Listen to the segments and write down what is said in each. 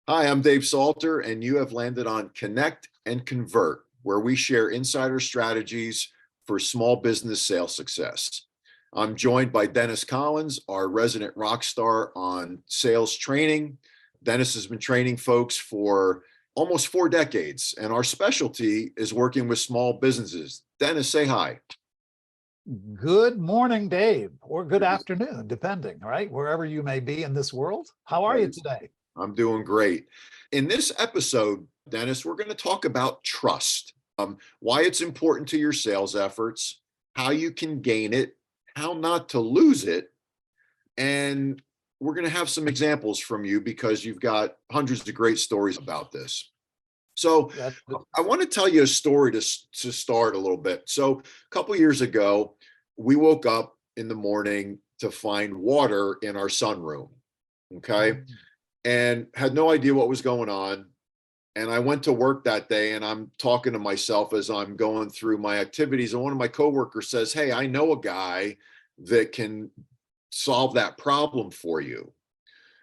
Hi, I'm Dave Salter, and you have landed on Connect and Convert, where we share insider strategies for small business sales success. I'm joined by Dennis Collins, our resident rock star on sales training. Dennis has been training folks for almost 4 decades, and our specialty is working with small businesses. Dennis, say hi. Good morning, Dave, or good afternoon, depending, right? Wherever you may be in this world. How are you today? I'm doing great. In this episode, Dennis, we're going to talk about trust, why it's important to your sales efforts, how you can gain it, how not to lose it. And we're going to have some examples from you because you've got hundreds of great stories about this. So I want to tell you a story to start a little bit. So a couple years ago, we woke up in the morning to find water in our sunroom. Okay. And had no idea what was going on. And I went to work that day and I'm talking to myself as I'm going through my activities. And one of my coworkers says, "Hey, I know a guy that can solve that problem for you."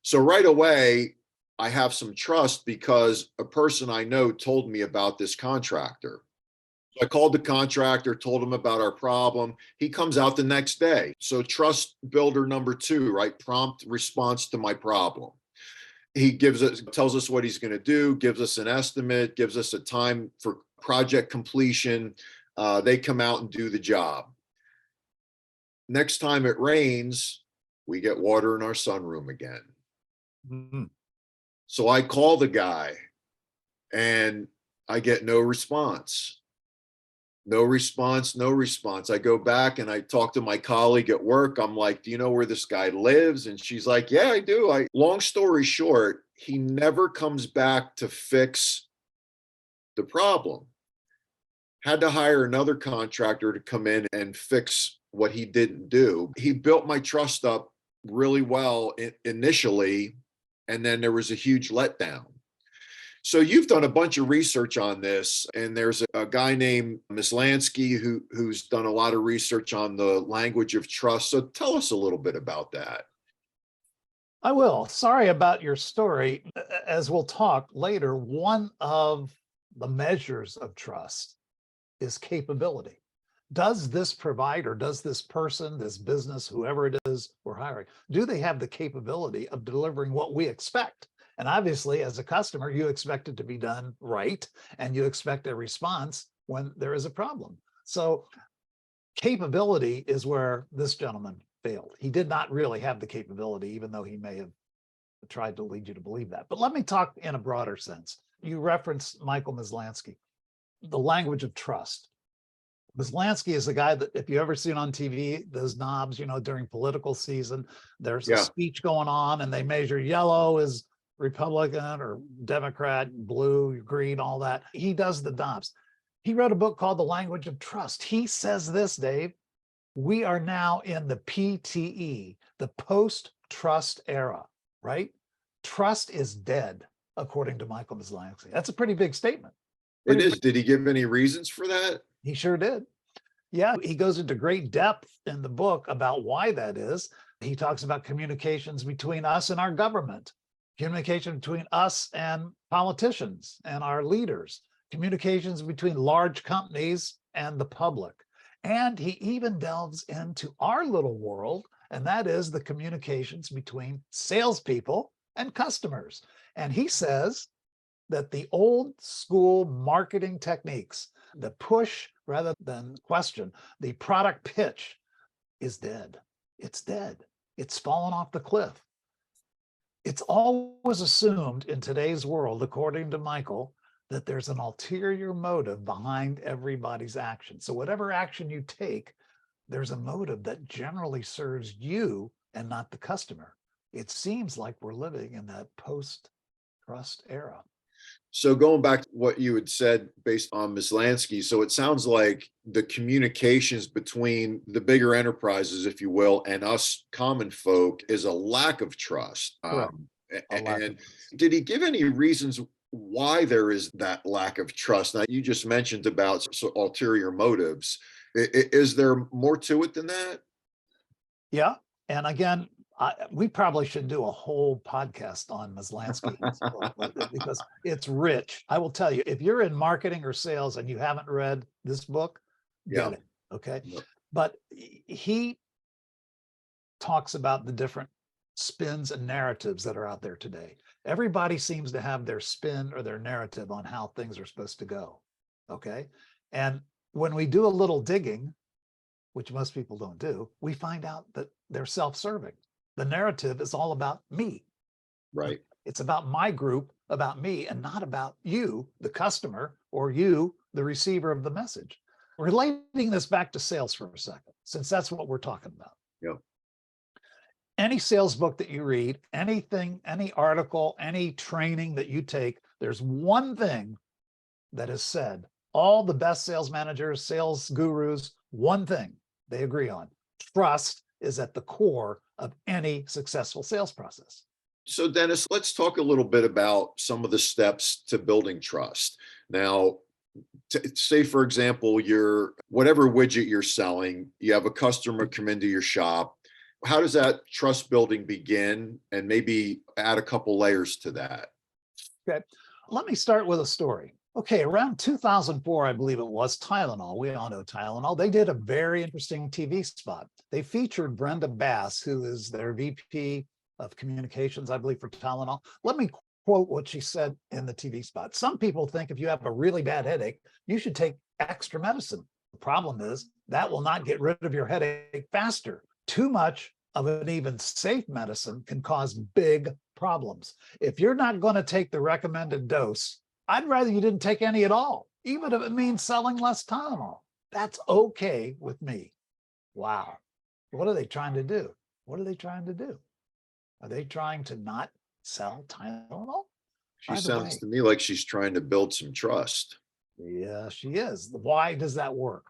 So right away, I have some trust because a person I know told me about this contractor. I called the contractor, told him about our problem. He comes out the next day. So trust builder number two, right? Prompt response to my problem. He tells us what he's going to do, gives us an estimate, gives us a time for project completion. They come out and do the job. Next time it rains, we get water in our sunroom again. Mhm. So I call the guy and I get no response. No response, no response. I go back and I talk to my colleague at work. I'm like, "Do you know where this guy lives?" And she's like, "Yeah, I do." Long story short, he never comes back to fix the problem. Had to hire another contractor to come in and fix what he didn't do. He built my trust up really well initially, and then there was a huge letdown. So you've done a bunch of research on this, and there's a guy named Maslansky who's done a lot of research on the language of trust. So tell us a little bit about that. I will. Sorry about your story. As we'll talk later, one of the measures of trust is capability. Does this provider, does this person, this business, whoever it is we're hiring, do they have the capability of delivering what we expect? And obviously, as a customer, you expect it to be done right, and you expect a response when there is a problem. So capability is where this gentleman failed. He did not really have the capability, even though he may have tried to lead you to believe that. But let me talk in a broader sense. You referenced Michael Maslansky, the language of trust. Maslansky is a guy that, if you ever seen on TV, those knobs, during political season, there's a Yeah. speech going on and they measure yellow is Republican or Democrat, blue, green, all that. He does the knobs. He wrote a book called The Language of Trust. He says this, Dave, we are now in the PTE, the post-trust era, right? Trust is dead, according to Michael Maslansky. That's a pretty big statement. It is. Did he give any reasons for that? He sure did. Yeah, he goes into great depth in the book about why that is. He talks about communications between us and our government, communication between us and politicians and our leaders, communications between large companies and the public. And he even delves into our little world, and that is the communications between salespeople and customers. And he says that the old school marketing techniques, the push rather than question, the product pitch is dead. It's dead. It's fallen off the cliff. It's always assumed in today's world, according to Michael, that there's an ulterior motive behind everybody's action. So whatever action you take, there's a motive that generally serves you and not the customer. It seems like we're living in that post-trust era. So going back to what you had said based on Maslansky, so it sounds like the communications between the bigger enterprises, if you will, and us common folk is a lack of trust. Correct. And did he give any reasons why there is that lack of trust? Now, you just mentioned about ulterior motives. Is there more to it than that? Yeah. And again, We probably should do a whole podcast on Maslansky because it's rich. I will tell you, if you're in marketing or sales and you haven't read this book, Yeah. get it. Okay. Yep. But he talks about the different spins and narratives that are out there today. Everybody seems to have their spin or their narrative on how things are supposed to go. Okay. And when we do a little digging, which most people don't do, we find out that they're self-serving. The narrative is all about me. Right. It's about my group, about me, and not about you, the customer, or you, the receiver of the message. Relating this back to sales for a second, since that's what we're talking about. Yeah. Any sales book that you read, anything, any article, any training that you take, there's one thing that is said. All the best sales managers, sales gurus, one thing they agree on: trust is at the core of any successful sales process. So, Dennis, let's talk a little bit about some of the steps to building trust. Now, say, for example, whatever widget you're selling, you have a customer come into your shop. How does that trust building begin? And maybe add a couple layers to that. Okay, let me start with a story. Okay, around 2004, I believe it was, Tylenol. We all know Tylenol. They did a very interesting TV spot. They featured Brenda Bass, who is their VP of communications, I believe, for Tylenol. Let me quote what she said in the TV spot. Some people think if you have a really bad headache, you should take extra medicine. The problem is that will not get rid of your headache faster. Too much of an even safe medicine can cause big problems. If you're not going to take the recommended dose, I'd rather you didn't take any at all, even if it means selling less Tylenol. That's okay with me. Wow. What are they trying to do? What are they trying to do? Are they trying to not sell Tylenol? She sounds to me like she's trying to build some trust. Yeah, she is. Why does that work?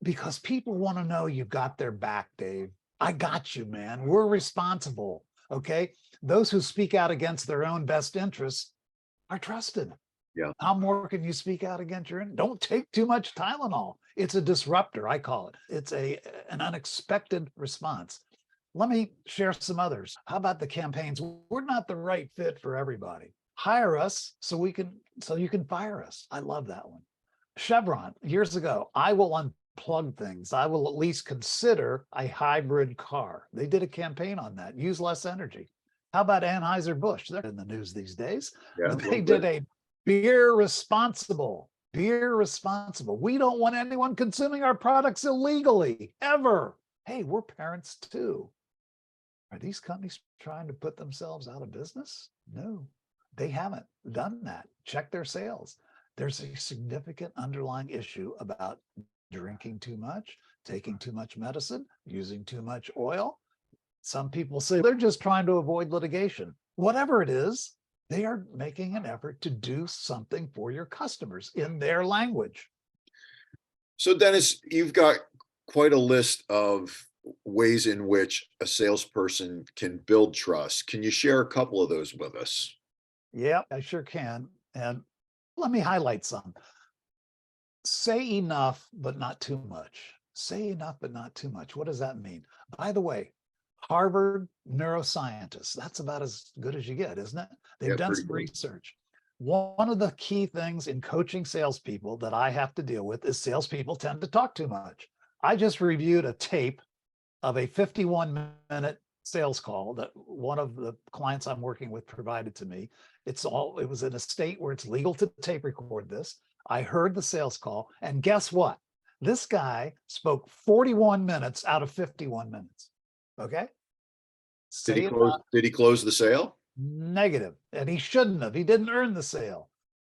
Because people want to know you got their back, Dave. I got you, man. We're responsible. Okay. Those who speak out against their own best interests are trusted. Yeah. How more can you speak out against your own? Don't take too much Tylenol. It's a disruptor, I call it. It's an unexpected response. Let me share some others. How about the campaigns? We're not the right fit for everybody. Hire us so you can fire us. I love that one. Chevron, years ago, I will unplug things. I will at least consider a hybrid car. They did a campaign on that. Use less energy. How about Anheuser-Busch? They're in the news these days. Yeah, they did a beer responsible. Beer responsible. We don't want anyone consuming our products illegally, ever. Hey, we're parents too. Are these companies trying to put themselves out of business? No, they haven't done that. Check their sales. There's a significant underlying issue about drinking too much, taking too much medicine, using too much oil. Some people say they're just trying to avoid litigation. Whatever it is, they are making an effort to do something for your customers in their language. So, Dennis, you've got quite a list of ways in which a salesperson can build trust. Can you share a couple of those with us? Yeah, I sure can. And let me highlight some. Say enough, but not too much. Say enough, but not too much. What does that mean? By the way, Harvard neuroscientists, that's about as good as you get, isn't it? They've done some research. One of the key things in coaching salespeople that I have to deal with is salespeople tend to talk too much. I just reviewed a tape of a 51-minute sales call that one of the clients I'm working with provided to me. It was in a state where it's legal to tape record this. I heard the sales call, and guess what? This guy spoke 41 minutes out of 51 minutes. Okay. Did he close the sale? Negative. And he shouldn't have. He didn't earn the sale.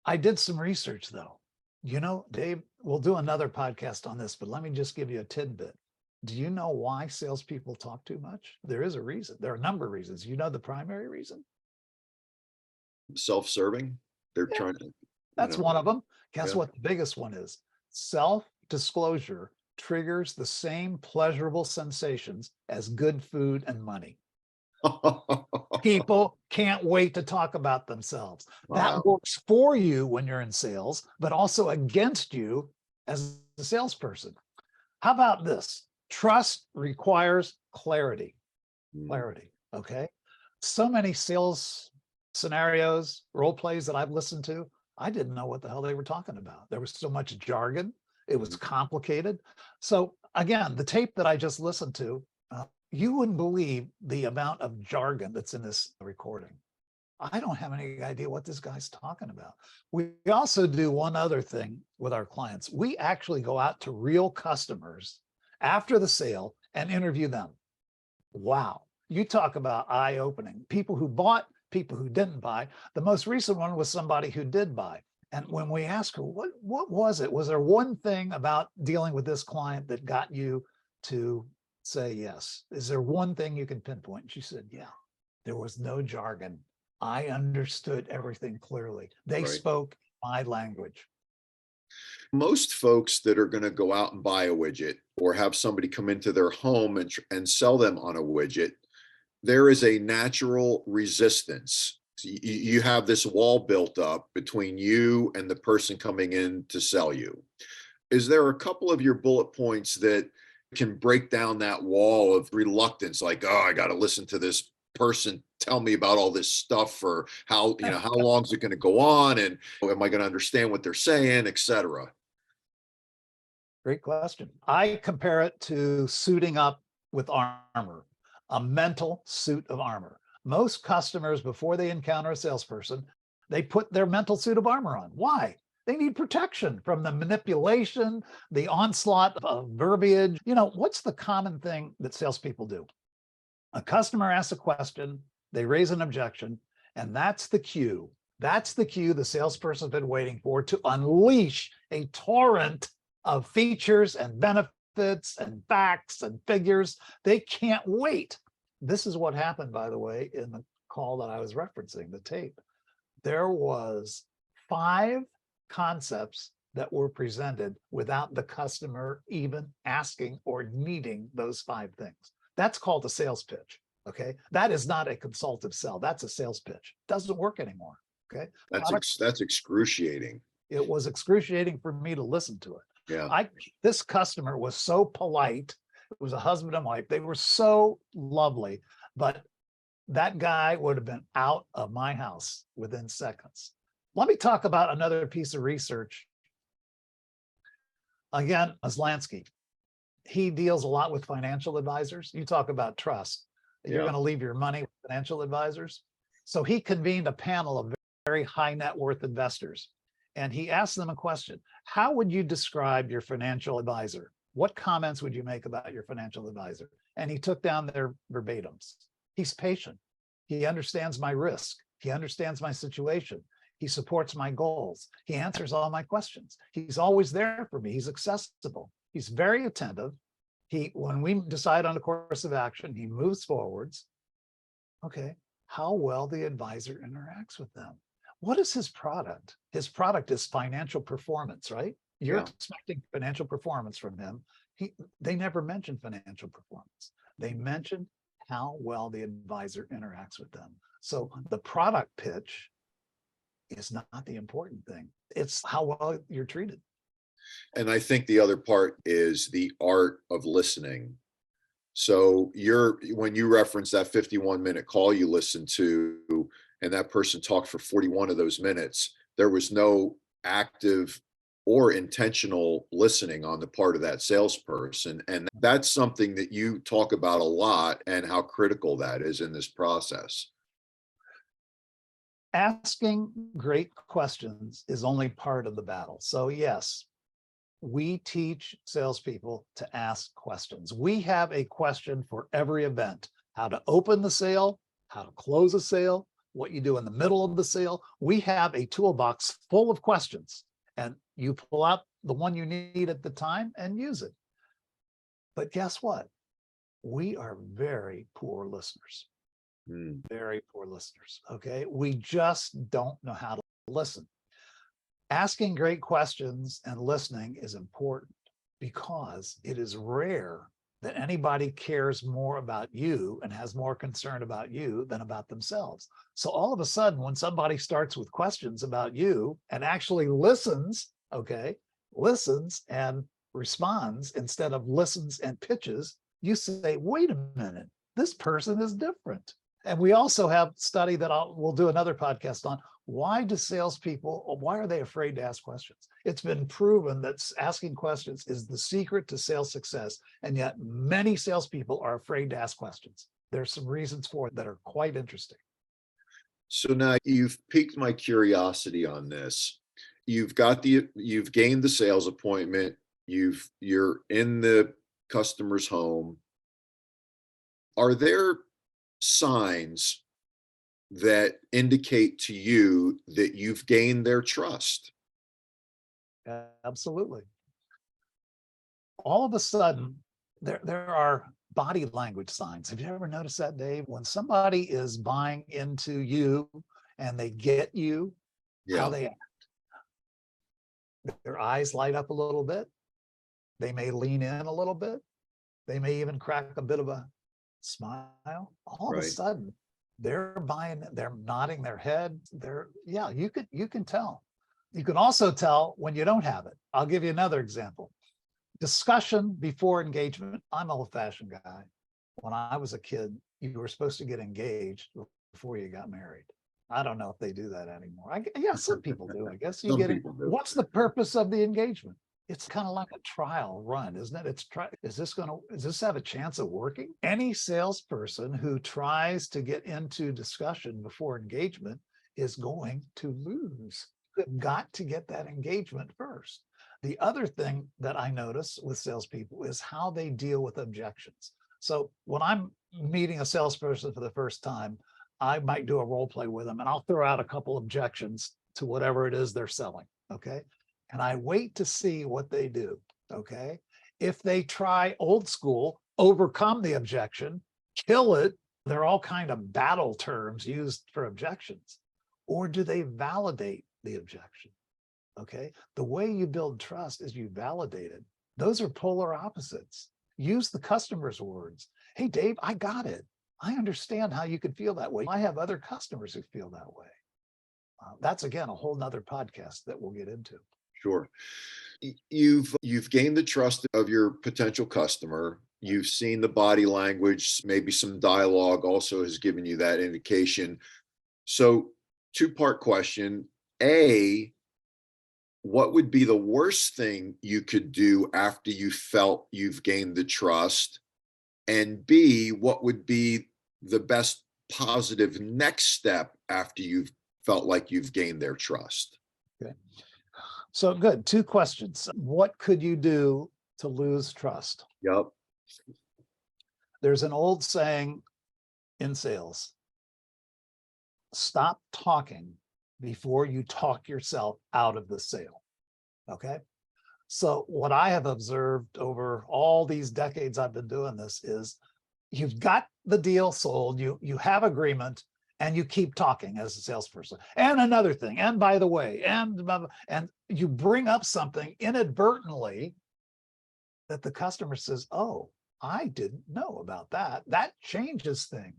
I did some research though. You know, Dave, we'll do another podcast on this, but let me just give you a tidbit. Do you know why salespeople talk too much? There is a reason. There are a number of reasons. You know the primary reason? Self-serving. They're trying to. That's one of them. Guess what the biggest one is? Self-disclosure triggers the same pleasurable sensations as good food and money. People can't wait to talk about themselves. Wow. That works for you when you're in sales, but also against you as a salesperson. How about this? Trust requires clarity. Mm. clarity. Okay. So many sales scenarios, role plays that I've listened to, I didn't know what the hell they were talking about. There was so much jargon. It was Mhm. complicated. So again, the tape that I just listened to, you wouldn't believe the amount of jargon that's in this recording. I don't have any idea what this guy's talking about. We also do one other thing with our clients. We actually go out to real customers after the sale and interview them. Wow. You talk about eye-opening. People who bought, people who didn't buy. The most recent one was somebody who did buy. And when we asked her, what was it? Was there one thing about dealing with this client that got you to say yes? Is there one thing you can pinpoint? And she said, yeah, there was no jargon. I understood everything clearly. They Right. spoke my language. Most folks that are going to go out and buy a widget or have somebody come into their home and sell them on a widget, there is a natural resistance. You have this wall built up between you and the person coming in to sell you. Is there a couple of your bullet points that can break down that wall of reluctance? Like, oh, I got to listen to this person tell me about all this stuff for how long is it going to go on? And am I going to understand what they're saying, et cetera? Great question. I compare it to suiting up with armor, a mental suit of armor. Most customers, before they encounter a salesperson, they put their mental suit of armor on. Why? They need protection from the manipulation, the onslaught of verbiage. What's the common thing that salespeople do? A customer asks a question, they raise an objection, and that's the cue. That's the cue the salesperson's been waiting for to unleash a torrent of features and benefits and facts and figures. They can't wait. This is what happened, by the way, in the call that I was referencing, the tape. There was 5 concepts that were presented without the customer even asking or needing those 5 things. That's called a sales pitch. Okay. That is not a consultative sell. That's a sales pitch. Doesn't work anymore. Okay. That's excruciating. It was excruciating for me to listen to it. Yeah. This customer was so polite. It was a husband and wife. They were so lovely, but that guy would have been out of my house within seconds. Let me talk about another piece of research. Again, Maslansky. He deals a lot with financial advisors. You talk about trust. You're Yeah. going to leave your money with financial advisors. So he convened a panel of very high net worth investors. And he asked them a question. How would you describe your financial advisor? What comments would you make about your financial advisor? And he took down their verbatims. He's patient. He understands my risk. He understands my situation. He supports my goals. He answers all my questions. He's always there for me. He's accessible. He's very attentive. When we decide on a course of action, he moves forwards. Okay, how well the advisor interacts with them. What is his product? His product is financial performance, right? You're Yeah. expecting financial performance from him. They never mention financial performance. They mention how well the advisor interacts with them. So the product pitch is not the important thing. It's how well you're treated. And I think the other part is the art of listening. So when you reference that 51-minute call you listened to, and that person talked for 41 of those minutes, there was no active or intentional listening on the part of that salesperson. And that's something that you talk about a lot and how critical that is in this process. Asking great questions is only part of the battle. So yes, we teach salespeople to ask questions. We have a question for every event: how to open the sale, how to close a sale, what you do in the middle of the sale. We have a toolbox full of questions, and you pull out the one you need at the time and use it. But guess what? We are very poor listeners. Very poor listeners. Okay. We just don't know how to listen. Asking great questions and listening is important because it is rare that anybody cares more about you and has more concern about you than about themselves. So all of a sudden, when somebody starts with questions about you and actually listens, okay, listens and responds instead of listens and pitches, you say, wait a minute, this person is different. And we also have study that we'll do another podcast on. Why do salespeople, why are they afraid to ask questions? It's been proven that asking questions is the secret to sales success. And yet many salespeople are afraid to ask questions. There's some reasons for it that are quite interesting. So now you've piqued my curiosity on this. You've gained the sales appointment. You're in the customer's home. Are there signs that indicate to you that you've gained their trust? Absolutely. All of a sudden, there are body language signs. Have you ever noticed that, Dave? When somebody is buying into you and they get you, how they act. Their eyes light up a little bit. They may lean in a little bit. They may even crack a bit of a smile. All of a sudden, they're buying, they're nodding their head. You can tell. You can also tell when you don't have it. I'll give you another example. Discussion before engagement. I'm an old-fashioned guy. When I was a kid, you were supposed to get engaged before you got married. I don't know if they do that anymore. Some people do, I guess. What's the purpose of the engagement? It's kind of like a trial run, isn't it? Is this have a chance of working? Any salesperson who tries to get into discussion before engagement is going to lose. You've got to get that engagement first. The other thing that I notice with salespeople is how they deal with objections. So when I'm meeting a salesperson for the first time, I might do a role play with them and I'll throw out a couple objections to whatever it is they're selling. Okay. And I wait to see what they do. Okay. If they try old school, overcome the objection, kill it, they're all kind of battle terms used for objections. Or do they validate the objection? Okay. The way you build trust is you validate it. Those are polar opposites. Use the customer's words. Hey, Dave, I got it. I understand how you could feel that way. I have other customers who feel that way. That's, again, a whole nother podcast that we'll get into. Sure. You've gained the trust of your potential customer. You've seen the body language, maybe some dialogue also has given you that indication. So, two-part question. A, what would be the worst thing you could do after you felt you've gained the trust? And B, what would be the best positive next step after you've felt like you've gained their trust? Okay. So good. Two questions. What could you do to lose trust? Yep. There's an old saying in sales: stop talking before you talk yourself out of the sale. Okay. So what I have observed over all these decades I've been doing this is you've got the deal sold, you have agreement, and you keep talking as a salesperson. And another thing, and by the way, and you bring up something inadvertently that the customer says, oh, I didn't know about that. That changes things.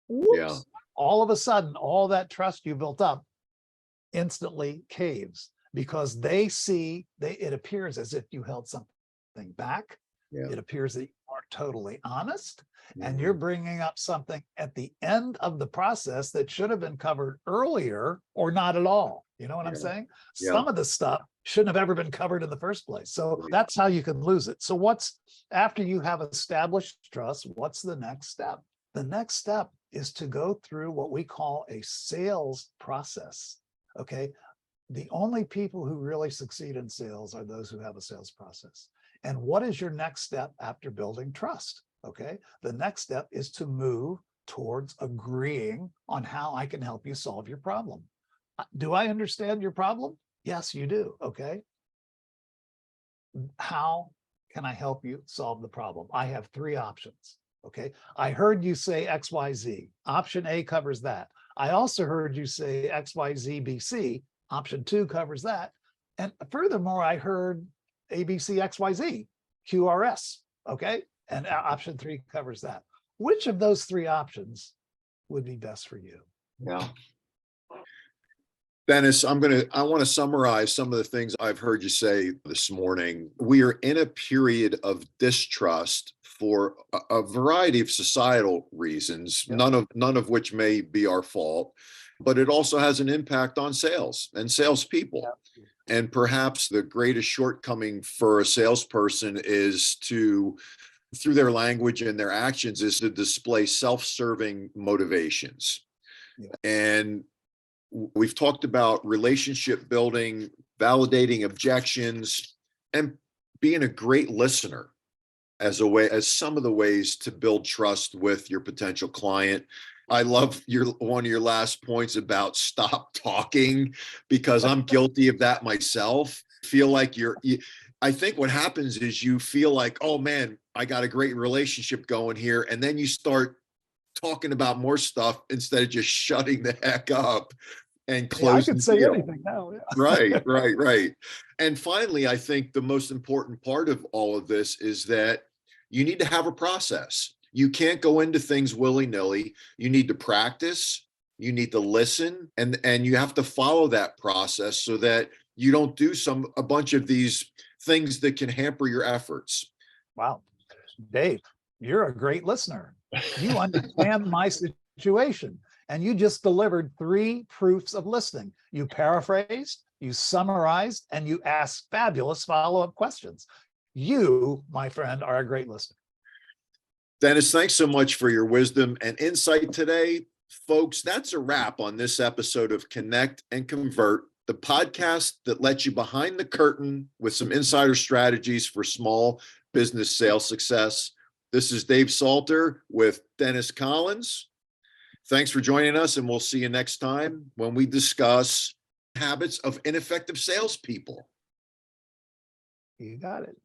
Whoops. Yeah. All of a sudden, all that trust you built up instantly caves because they see, it appears as if you held something back. Yeah. It appears that you are totally honest. And you're bringing up something at the end of the process that should have been covered earlier or not at all. You know what I'm saying? Some of the stuff shouldn't have ever been covered in the first place. So that's how you can lose it. So after you have established trust, what's the next step? The next step is to go through what we call a sales process. Okay. The only people who really succeed in sales are those who have a sales process. And what is your next step after building trust? Okay. The next step is to move towards agreeing on how I can help you solve your problem. Do I understand your problem? Yes, you do. Okay. How can I help you solve the problem? I have three options. Okay. I heard you say XYZ. Option A covers that. I also heard you say XYZ, Option 2 covers that. And furthermore, I heard ABC, XYZ, QRS. Okay. And option 3 covers that. Which of those three options would be best for you? Yeah. Dennis, I want to summarize some of the things I've heard you say this morning. We are in a period of distrust for a variety of societal reasons, Yeah. none of which may be our fault, but it also has an impact on sales and salespeople. Yeah. And perhaps the greatest shortcoming for a salesperson is to, through their language and their actions, is to display self-serving motivations. Yeah. And we've talked about relationship building, validating objections, and being a great listener as some of the ways to build trust with your potential client. I love one of your last points about stop talking, because I'm guilty of that myself. Feel like I think what happens is you feel like, oh man, I got a great relationship going here. And then you start talking about more stuff instead of just shutting the heck up and Yeah, I closing could the say deal. anything now. Yeah. Right. And finally, I think the most important part of all of this is that you need to have a process. You can't go into things willy-nilly. You need to practice, you need to listen, and you have to follow that process so that you don't do a bunch of these things that can hamper your efforts. Wow. Dave, you're a great listener. You understand my situation, and you just delivered 3 proofs of listening. You paraphrased, you summarized, and you asked fabulous follow-up questions. You, my friend, are a great listener. Dennis, thanks so much for your wisdom and insight today. Folks, that's a wrap on this episode of Connect and Convert, the podcast that lets you behind the curtain with some insider strategies for small business sales success. This is Dave Salter with Dennis Collins. Thanks for joining us, and we'll see you next time when we discuss habits of ineffective salespeople. You got it.